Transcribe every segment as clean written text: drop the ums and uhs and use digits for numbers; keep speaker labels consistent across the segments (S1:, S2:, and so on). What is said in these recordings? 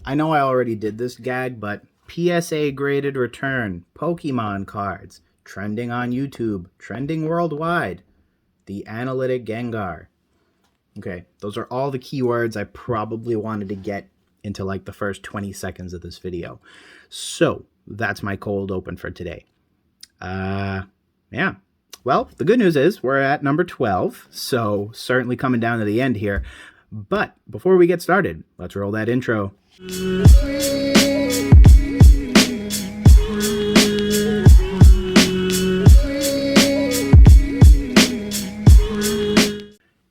S1: I know I already did this gag, but PSA graded return, Pokemon cards, trending on YouTube, trending worldwide, the Analytic Gengar. Okay, those are all the keywords I probably wanted to get into like the first 20 seconds of this video. So that's my cold open for today. Yeah. Well, the good news is we're at number 12, so certainly coming down to the end here. But before we get started, let's roll that intro.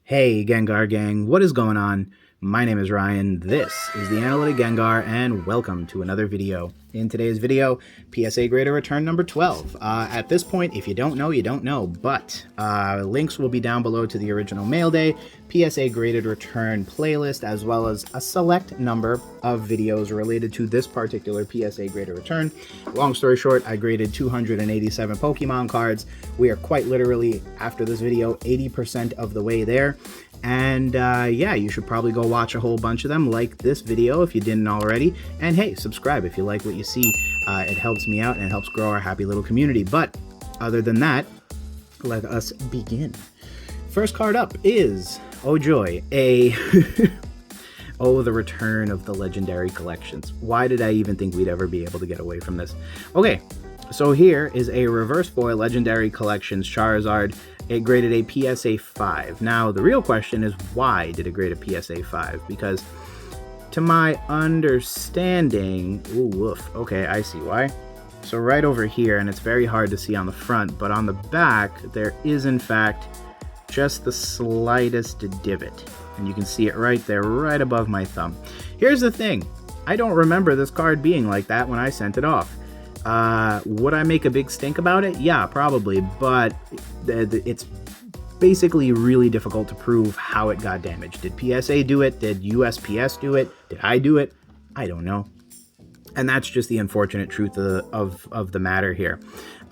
S1: Hey Gengar Gang, what is going on? My name is Ryan, this is the Analytic Gengar, and welcome to another video. In today's video, PSA Grader Return number 12. At this point, if you don't know, you don't know, but links will be down below to the original mail day, PSA Graded Return playlist, as well as a select number of videos related to this particular PSA Grader Return. Long story short, I graded 287 Pokemon cards. We are quite literally, after this video, 80% of the way there. And yeah, you should probably go watch a whole bunch of them, like this video if you didn't already, and hey, subscribe if you like what you see. It helps me out and it helps grow our happy little community. But other than that, let us begin. First card up is, oh joy, oh, the return of the legendary collections. Why did I even think we'd ever be able to get away from this? Okay, so here is a reverse foil legendary collections Charizard. It graded a PSA 5. Now, the real question is, why did it grade a PSA 5? Because, to my understanding... Ooh, woof. Okay, I see why. So right over here, and it's very hard to see on the front, but on the back, there is, in fact, just the slightest divot. And you can see it right there, right above my thumb. Here's the thing. I don't remember this card being like that when I sent it off. Would I make a big stink about it? Yeah, probably, but it's basically really difficult to prove how it got damaged. Did PSA do it? Did USPS do it? Did I do it? I don't know. And that's just the unfortunate truth of the matter here.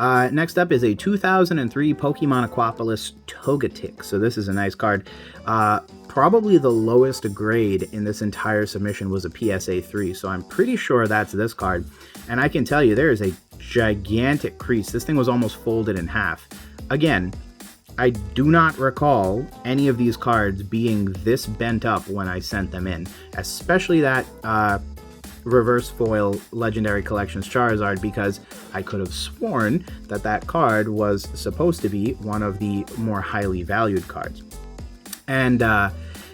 S1: Next up is a 2003 Pokemon Aquapolis Togetic. So this is a nice card. Probably the lowest grade in this entire submission was a PSA 3, so I'm pretty sure that's this card. And I can tell you, there is a gigantic crease. This thing was almost folded in half. Again, I do not recall any of these cards being this bent up when I sent them in, especially that reverse foil legendary collections Charizard, because I could have sworn that that card was supposed to be one of the more highly valued cards. And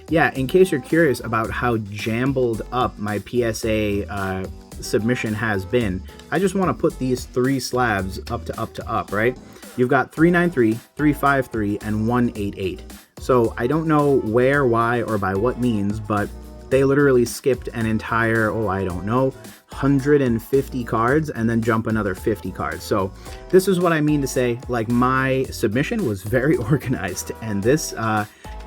S1: yeah, in case you're curious about how jumbled up my PSA submission has been, I just want to put these three slabs up to up, right? You've got 393, 353, and 188. So I don't know where, why, or by what means, but they literally skipped an entire, oh, I don't know, 150 cards and then jump another 50 cards. So this is what I mean to say, like, my submission was very organized, and this,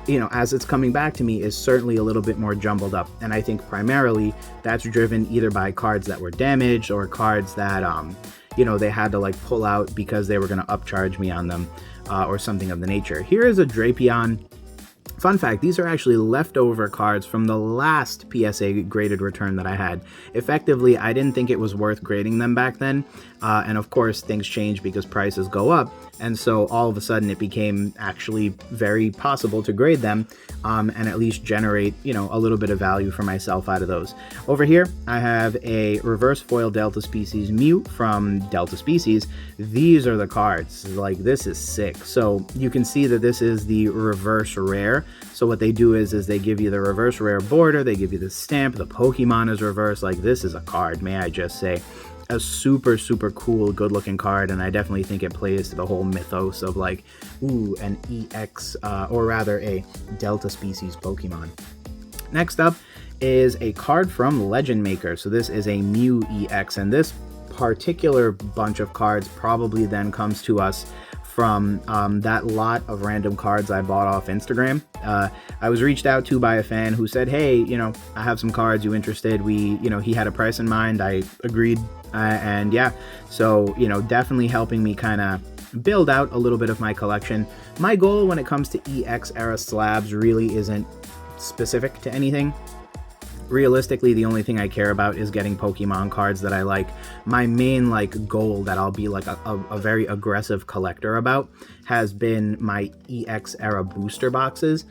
S1: you know, as it's coming back to me, is certainly a little bit more jumbled up. And I think primarily that's driven either by cards that were damaged or cards that, you know, they had to like pull out because they were going to upcharge me on them or something of the nature. Here is a Drapion. Fun fact, these are actually leftover cards from the last PSA graded return that I had. Effectively, I didn't think it was worth grading them back then. And of course, things change because prices go up. And so all of a sudden it became actually very possible to grade them and at least generate, you know, a little bit of value for myself out of those. Over here, I have a reverse foil Delta Species Mew from Delta Species. These are the cards. Like, this is sick. So you can see that this is the reverse rare. So what they do is they give you the reverse rare border, they give you the stamp, the Pokemon is reverse. Like, this is a card, may I just say. A super, super cool, good-looking card, and I definitely think it plays to the whole mythos of, like, ooh, an EX, or rather a Delta Species Pokemon. Next up is a card from Legend Maker. So this is a Mew EX, and this particular bunch of cards probably then comes to us from that lot of random cards I bought off Instagram. I was reached out to by a fan who said, hey, you know, I have some cards, you interested? He had a price in mind. I agreed. And yeah, so, you know, definitely helping me kind of build out a little bit of my collection. My goal when it comes to EX era slabs really isn't specific to anything. Realistically, the only thing I care about is getting Pokemon cards that I like. My main like goal that I'll be like a very aggressive collector about has been my EX era booster boxes.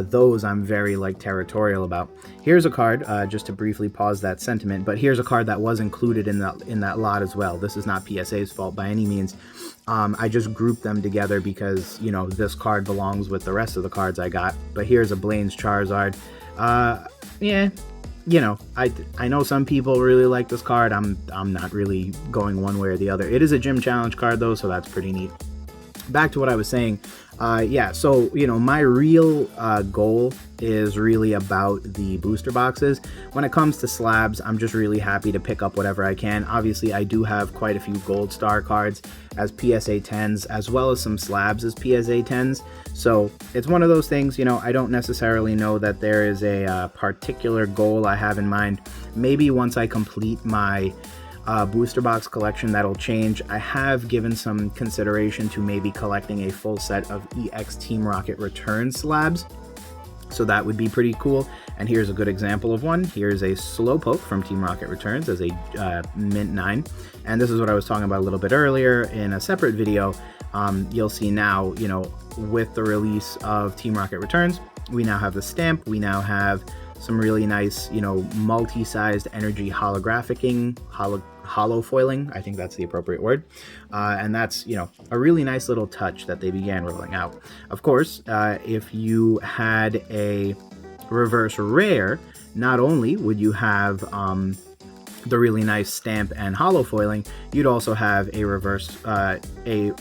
S1: Those I'm very like territorial about. Here's a card, just to briefly pause that sentiment, but here's a card that was included in that lot as well. This is not PSA's fault by any means. I just grouped them together because, you know, this card belongs with the rest of the cards I got. But here's a Blaine's Charizard. Yeah, you know, I know some people really like this card. I'm not really going one way or the other. It is a gym challenge card though, so that's pretty neat. Back to what I was saying. Yeah, so, you know, my real goal is really about the booster boxes. When it comes to slabs, I'm just really happy to pick up whatever I can. Obviously, I do have quite a few gold star cards as PSA 10s, as well as some slabs as PSA 10s. So it's one of those things, you know, I don't necessarily know that there is a particular goal I have in mind. Maybe once I complete my booster box collection, that'll change. I have given some consideration to maybe collecting a full set of EX Team Rocket Return slabs, so that would be pretty cool. And here's a good example of one. Here's a Slowpoke from Team Rocket Returns as a Mint 9, and this is what I was talking about a little bit earlier in a separate video. You'll see now, you know, with the release of Team Rocket Returns, we now have the stamp, we now have some really nice, you know, multi-sized energy holographicing, holofoiling, I think that's the appropriate word. And that's, you know, a really nice little touch that they began rolling out. Of course, if you had a reverse rare, not only would you have the really nice stamp and holofoiling, you'd also have a reverse, a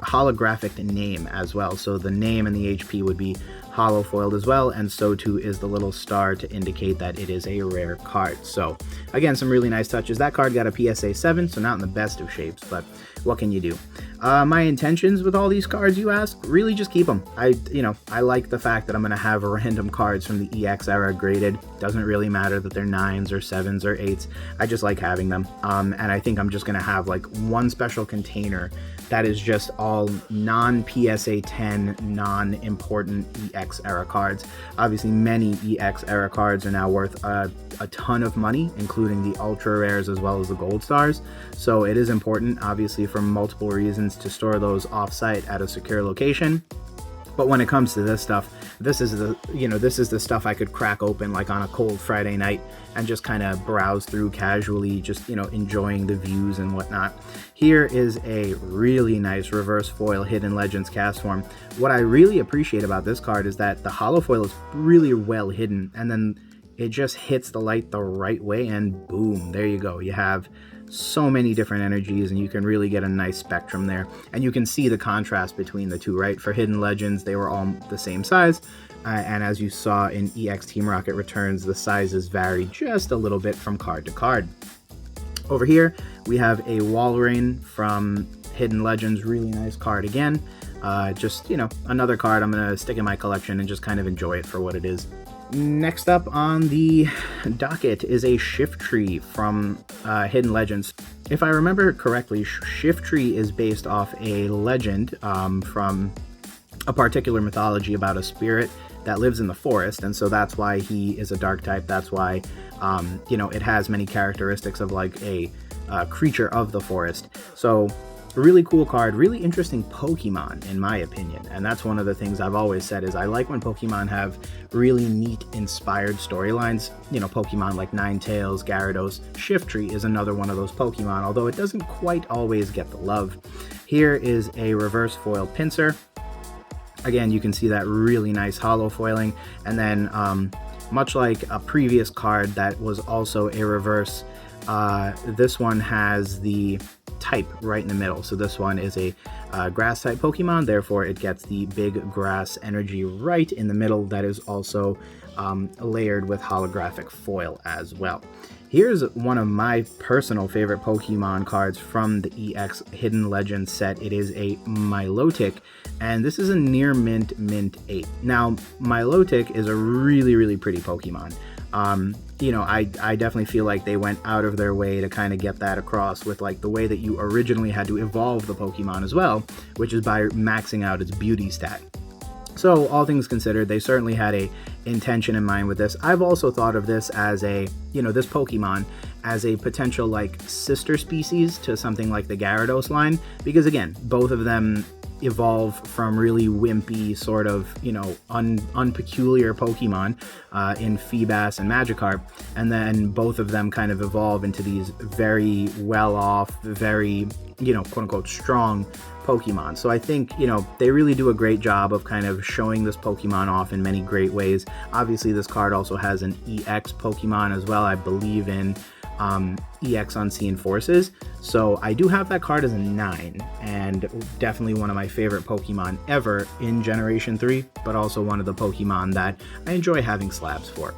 S1: holographic name as well. So the name and the HP would be holofoiled as well, and so too is the little star to indicate that it is a rare card. So again, some really nice touches. That card got a PSA 7, so not in the best of shapes, but what can you do? My intentions with all these cards, you ask? Really just keep them. I like the fact that I'm going to have random cards from the EX era graded. Doesn't really matter that they're 9s or 7s or 8s. I just like having them. And I think I'm just going to have like one special container that is just all non-PSA 10, non-important EX era cards. Obviously, many EX era cards are now worth a ton of money, including the ultra rares as well as the gold stars. So it is important, obviously, for multiple reasons, to store those off-site at a secure location. But when it comes to this stuff, this is the stuff I could crack open like on a cold Friday night and just kind of browse through casually, just, you know, enjoying the views and whatnot. Here is a really nice reverse foil Hidden Legends cast form. What I really appreciate about this card is that the holofoil is really well hidden, and then it just hits the light the right way, and boom, there you go. You have so many different energies, and you can really get a nice spectrum there. And you can see the contrast between the two, right? For Hidden Legends, they were all the same size, and as you saw in EX Team Rocket Returns, the sizes vary just a little bit from card to card. Over here, we have a Walrein from Hidden Legends, really nice card again. Just, you know, another card I'm going to stick in my collection and just kind of enjoy it for what it is. Next up on the docket is a Shiftry from Hidden Legends. If I remember correctly, Shiftry is based off a legend from a particular mythology about a spirit that lives in the forest, and so that's why he is a dark type. That's why, you know, it has many characteristics of like a creature of the forest. So really cool card, really interesting Pokemon in my opinion, and that's one of the things I've always said is I like when Pokemon have really neat inspired storylines. You know, Pokemon like Ninetales, Gyarados. Shiftry is another one of those Pokemon, although it doesn't quite always get the love. Here is a reverse foil Pinsir. Again, you can see that really nice holo foiling, and then much like a previous card that was also a reverse, this one has the type right in the middle. So this one is a grass type Pokemon, therefore it gets the big grass energy right in the middle. That is also layered with holographic foil as well. Here's one of my personal favorite Pokemon cards from the EX Hidden Legends set. It is a Milotic, and this is a near mint 8. Now, Milotic is a really, really pretty Pokemon. You know, I definitely feel like they went out of their way to kind of get that across with like the way that you originally had to evolve the Pokemon as well, which is by maxing out its beauty stat. So all things considered, they certainly had a intention in mind with this. I've also thought of this as a, this Pokemon as a potential like sister species to something like the Gyarados line, because again, both of them evolve from really wimpy sort of, unpeculiar Pokemon in Feebas and Magikarp, and then both of them kind of evolve into these very well-off, very, quote-unquote strong Pokemon. So I think, they really do a great job of kind of showing this Pokemon off in many great ways. Obviously, this card also has an EX Pokemon as well, I believe in EX Unseen Forces. So I do have that card as a 9, and definitely one of my favorite Pokemon ever in Generation 3, but also one of the Pokemon that I enjoy having slabs for.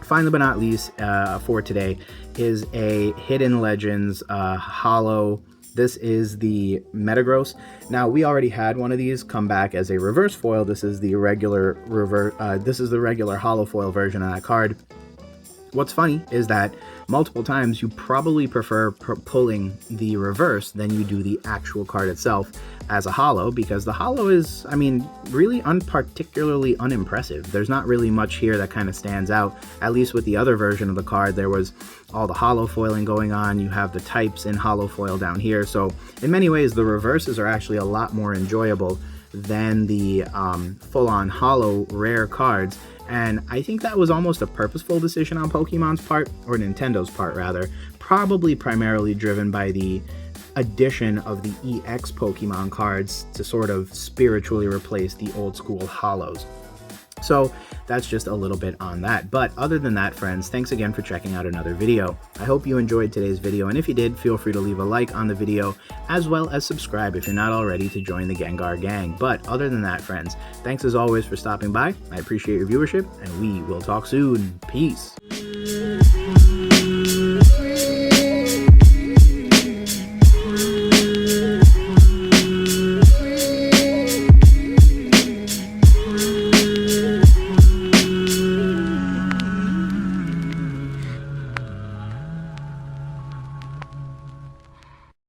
S1: Finally but not least, for today is a Hidden Legends Holo. This is the Metagross. Now, we already had one of these come back as a reverse foil. This is the regular holo foil version of that card. What's funny is that multiple times you probably prefer pulling the reverse than you do the actual card itself as a holo, because the holo is, really particularly unimpressive. There's not really much here that kind of stands out. At least with the other version of the card, there was all the holo foiling going on. You have the types in holo foil down here. So in many ways, the reverses are actually a lot more enjoyable than the full-on holo rare cards. And I think that was almost a purposeful decision on Pokemon's part, or Nintendo's part rather, probably primarily driven by the addition of the EX Pokemon cards to sort of spiritually replace the old school holos. So that's just a little bit on that. But other than that, friends, thanks again for checking out another video. I hope you enjoyed today's video, and if you did, feel free to leave a like on the video, as well as subscribe if you're not already to join the Gengar Gang. But other than that, friends, thanks as always for stopping by. I appreciate your viewership, and we will talk soon. Peace.